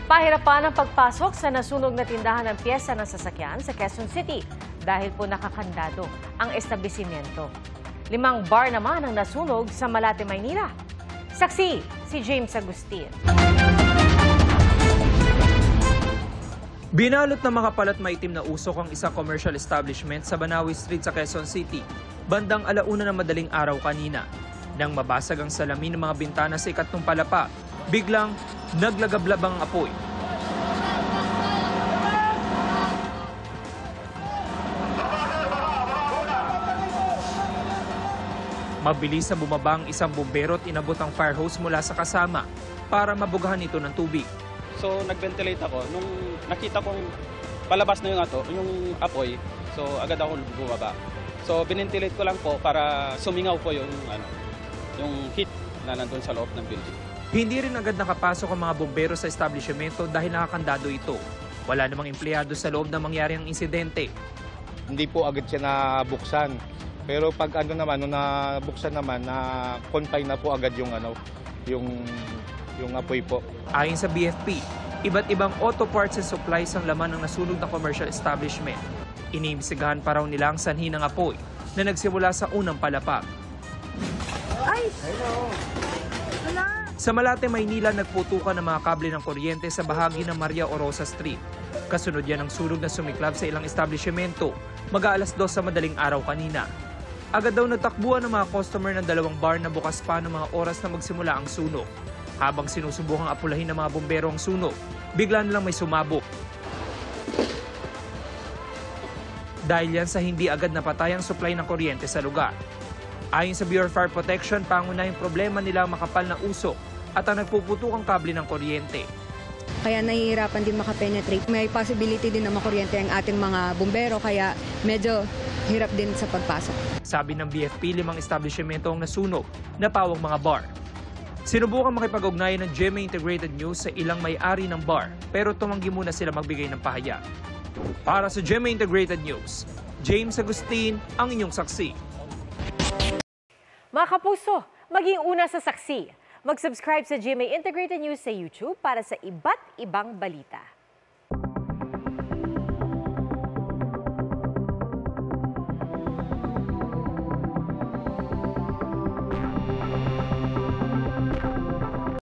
Pahirapan ang pagpasok sa nasunog na tindahan ng piyesa ng sasakyan sa Quezon City dahil po nakakandado ang establishmento. 5 bar naman ang nasunog sa Malate, Maynila. Saksi si James Agustin. Binalot na makapalat maitim na usok ang isang commercial establishment sa Banawi Street sa Quezon City, bandang 1:00 ng madaling araw kanina. Nang mabasag ang salamin ng mga bintana sa ikatlong palapa, biglang naglagablab ang apoy. Mabilis na bumaba ang isang bumbero at inabot ang fire hose mula sa kasama para mabugahan ito ng tubig. So nag-ventilate ako, nung nakita kong palabas na yung apoy, so agad ako bumaba. So binentilate ko lang po para sumingaw po yung heat na nandun sa loob ng building. Hindi rin agad nakapasok ang mga bumbero sa establishmento dahil nakakandado ito. Wala namang empleyado sa loob na mangyari ang insidente. Hindi po agad siya nabuksan. Pero pag nung nabuksan naman, na-confine na po agad yung apoy po. Ayon sa BFP, iba't ibang auto parts and supplies ang laman ng nasunog na commercial establishment. Iniimbestigahan pa raw nila ang sanhi ng apoy na nagsimula sa unang palapag. Ay! Sa Malate, Maynila, nagputukan ng mga kable ng kuryente sa bahagi ng Maria Orosa Street. Kasunod yan ang sunog na sumiklab sa ilang establishmento, mag-aalas 2 sa madaling araw kanina. Agad daw natakbuhan ng mga customer ng 2 bar na bukas pa ng mga oras na magsimula ang sunog. Habang sinusubukang apulahin ng mga bumbero ang sunog, bigla nilang may sumabog. Dahil yan sa hindi agad napatay ang supply ng kuryente sa lugar. Ayon sa Bureau of Fire Protection, pangunahing problema nila ang makapal na usok at ang nagpuputukang kable ng kuryente. Kaya nahihirapan din makapenetrate. May possibility din na makuryente ang ating mga bumbero, kaya medyo hirap din sa pagpasok. Sabi ng BFP, 5 establishmento ang nasunog, napawang mga bar. Sinubukan makipag-ugnayan ng GMA Integrated News sa ilang may-ari ng bar, pero tumanggi muna sila magbigay ng pahayag. Para sa GMA Integrated News, James Agustin ang inyong saksi. Mga kapuso, maging una sa saksi. Mag-subscribe sa GMA Integrated News sa YouTube para sa iba't ibang balita.